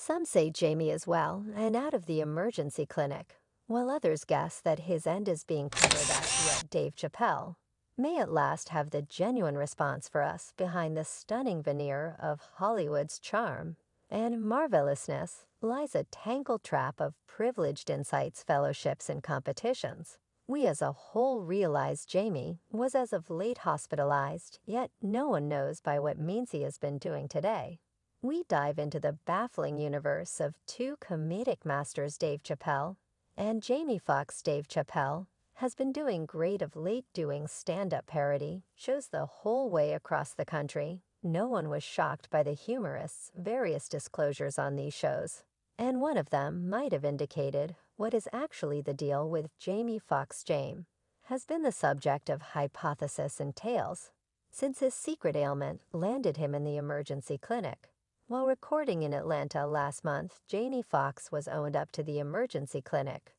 Some say Jamie is well and out of the emergency clinic, while others guess that his end is being covered at yet Dave Chappelle may at last have the genuine response for us behind the stunning veneer of Hollywood's charm and marvelousness lies a tangled trap of privileged insights, fellowships, and competitions. We as a whole realize Jamie was as of late hospitalized, yet no one knows by what means he has been doing today. We dive into the baffling universe of two comedic masters, Dave Chappelle and Jamie Foxx. Dave Chappelle has been doing great of late, doing stand-up parody shows the whole way across the country. No one was shocked by the humorist's various disclosures on these shows, and one of them might have indicated what is actually the deal with Jamie Foxx. James has been the subject of hypothesis and tales since his secret ailment landed him in the emergency clinic. While recording in Atlanta last month, Jamie Foxx was owned up to the emergency clinic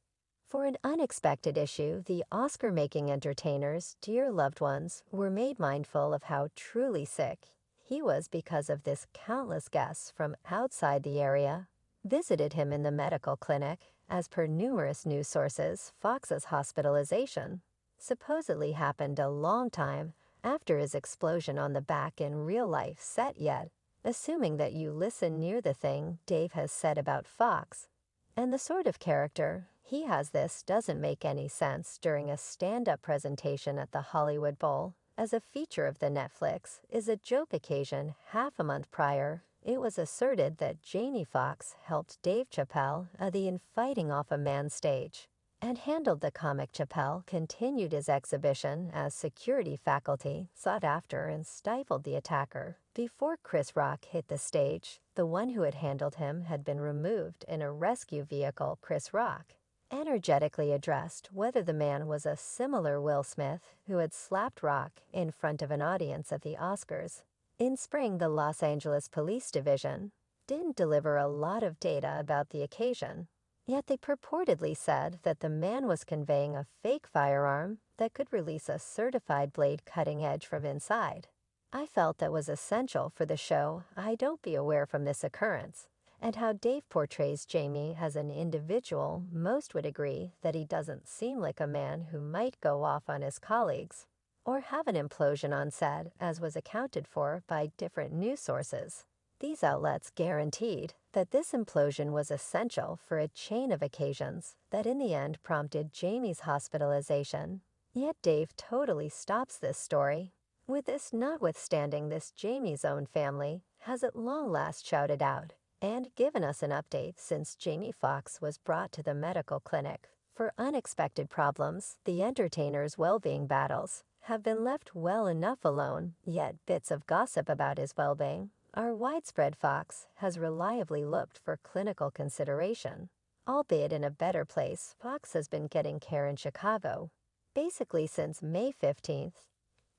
for an unexpected issue. The Oscar-making entertainer's dear loved ones were made mindful of how truly sick he was because of this. Countless guests from outside the area visited him in the medical clinic. As per numerous news sources, Foxx's hospitalization supposedly happened a long time after his explosion on the back in real life set. Yet, assuming that you listen near the thing Dave has said about Foxx and the sort of character he has, this doesn't make any sense. During a stand-up presentation at the Hollywood Bowl as a feature of the Netflix Is a Joke occasion half a month prior, it was asserted that Jamie Foxx helped Dave Chappelle the in fighting off a man's stage and handled the comic. Chappelle continued his exhibition as security faculty sought after and stifled the attacker. Before Chris Rock hit the stage, the one who had handled him had been removed in a rescue vehicle. Chris Rock energetically addressed whether the man was a similar Will Smith who had slapped Rock in front of an audience at the Oscars. In spring, the Los Angeles Police Division didn't deliver a lot of data about the occasion, yet they purportedly said that the man was conveying a fake firearm that could release a certified blade cutting edge from inside. I felt that was essential for the show I don't be aware from this occurrence, and how Dave portrays Jamie as an individual. Most would agree that he doesn't seem like a man who might go off on his colleagues or have an implosion on set, as was accounted for by different news sources. These outlets guaranteed that this implosion was essential for a chain of occasions that in the end prompted Jamie's hospitalization. Yet Dave totally stops this story. With this notwithstanding, this Jamie's own family has at long last shouted out and given us an update since Jamie Foxx was brought to the medical clinic for unexpected problems. The entertainer's well-being battles have been left well enough alone, yet bits of gossip about his well-being are widespread. Foxx has reliably looked for clinical consideration, albeit in a better place. Foxx has been getting care in Chicago basically since May 15th.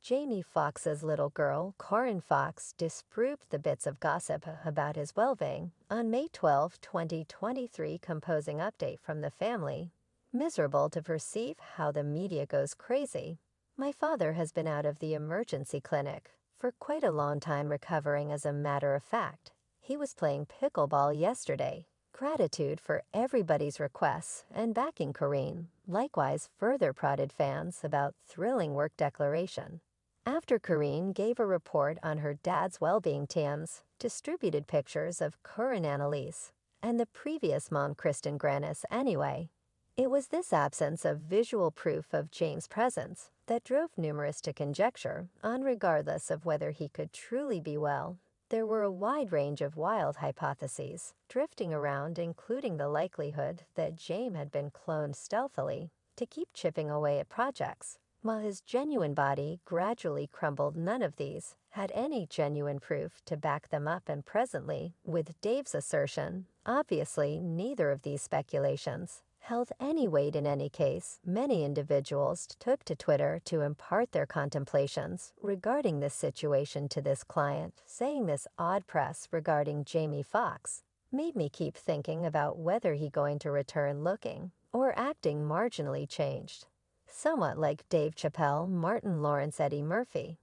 Jamie Foxx's little girl, Corinne Foxx, disproved the bits of gossip about his well-being on May 12, 2023, composing update from the family. Miserable to perceive how the media goes crazy. My father has been out of the emergency clinic for quite a long time, recovering. As a matter of fact, he was playing pickleball yesterday. Gratitude for everybody's requests and backing Corinne. Likewise, further prodded fans about thrilling work declaration. After Corinne gave a report on her dad's well-being, Tams distributed pictures of Corinne Annalise and the previous mom, Kristen Granis. Anyway, it was this absence of visual proof of James' presence that drove numerous to conjecture on, regardless of whether he could truly be well. There were a wide range of wild hypotheses drifting around, including the likelihood that James had been cloned stealthily to keep chipping away at projects, while his genuine body gradually crumbled. None of these had any genuine proof to back them up, and presently, with Dave's assertion, obviously neither of these speculations held any weight. In any case, many individuals took to Twitter to impart their contemplations regarding this situation to this client, saying this odd press regarding Jamie Foxx made me keep thinking about whether he going to return looking or acting marginally changed, somewhat like Dave Chappelle, Martin Lawrence, Eddie Murphy.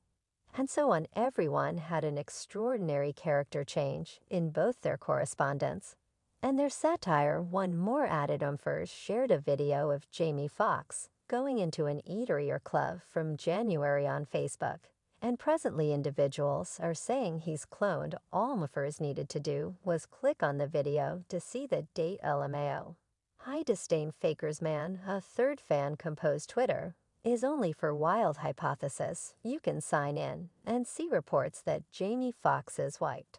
And so on. Everyone had an extraordinary character change in both their correspondence. And their satire won more added umphers shared a video of Jamie Foxx going into an eatery or club from January on Facebook. And presently individuals are saying he's cloned. All Muffers needed to do was click on the video to see the date LMAO. High disdain fakers man, a third fan composed Twitter, is only for wild hypothesis. You can sign in and see reports that Jamie Foxx is white.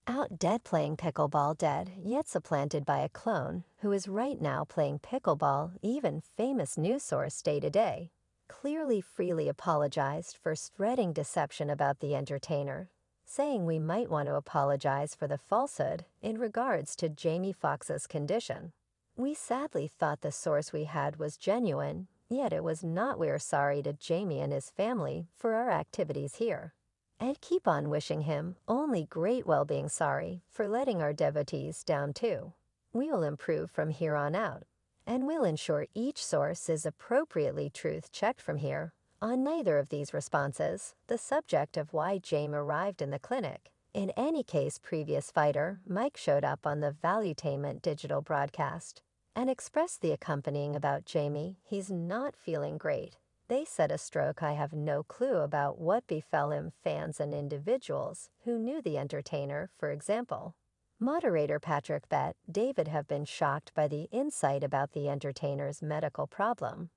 Out dead playing pickleball dead, yet supplanted by a clone who is right now playing pickleball, even famous news source Day to Day clearly freely apologized for spreading deception about the entertainer, saying we might want to apologize for the falsehood in regards to Jamie Foxx's condition. We sadly thought the source we had was genuine, yet it was not. We're sorry to Jamie and his family for our activities here, and keep on wishing him only great well-being. Sorry for letting our devotees down too. We will improve from here on out, and will ensure each source is appropriately truth-checked from here. On neither of these responses, the subject of why Jamie arrived in the clinic. In any case, previous fighter Mike showed up on the Valuetainment digital broadcast and expressed the accompanying about Jamie. He's not feeling great. They said a stroke. I have no clue about what befell him. Fans and individuals who knew the entertainer, for example, moderator Patrick Bet, David, have been shocked by the insight about the entertainer's medical problem.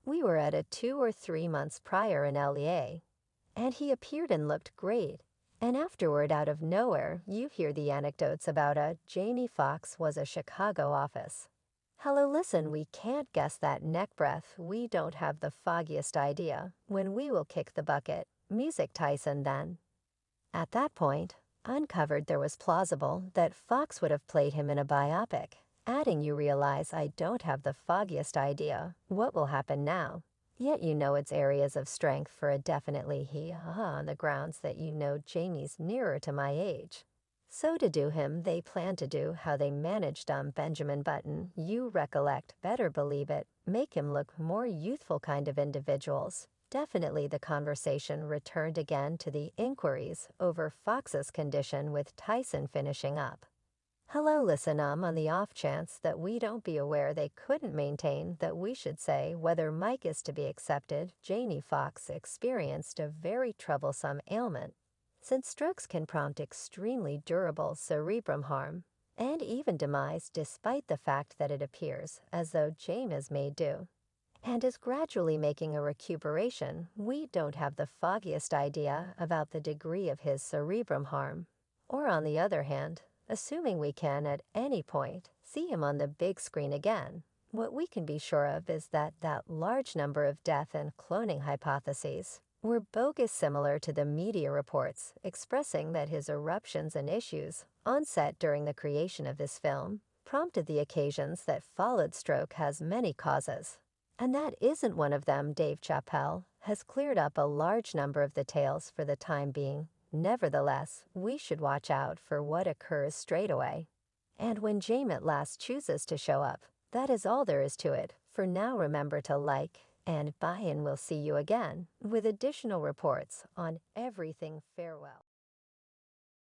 We were at it 2 or 3 months prior in LA, and he appeared and looked great. And afterward, out of nowhere, you hear the anecdotes about Jamie Foxx was a Chicago office. Hello, listen, we can't guess that neck breath. We don't have the foggiest idea when we will kick the bucket. Music Tyson then. At that point, uncovered there was plausible that Fox would have played him in a biopic, adding you realize I don't have the foggiest idea what will happen now. Yet you know it's areas of strength for a definitely on the grounds that you know Jamie's nearer to my age. So to do him they plan to do how they managed Benjamin Button, you recollect, better believe it, make him look more youthful kind of individuals. Definitely the conversation returned again to the inquiries over Fox's condition with Tyson finishing up. Hello, listen, on the off chance that we don't be aware they couldn't maintain that we should say whether Mike is to be accepted. Jamie Foxx experienced a very troublesome ailment, since strokes can prompt extremely durable cerebrum harm and even demise, despite the fact that it appears as though James may do and is gradually making a recuperation. We don't have the foggiest idea about the degree of his cerebrum harm. Or on the other hand, assuming we can at any point see him on the big screen again, what we can be sure of is that that large number of death and cloning hypotheses were bogus, similar to the media reports expressing that his eruptions and issues on set during the creation of this film prompted the occasions that followed. Stroke has many causes, and that isn't one of them. Dave Chappelle has cleared up a large number of the tales for the time being. Nevertheless, we should watch out for what occurs straight away. And when Jamie at last chooses to show up, that is all there is to it. For now, remember to like and buy, and we'll see you again with additional reports on everything. Farewell.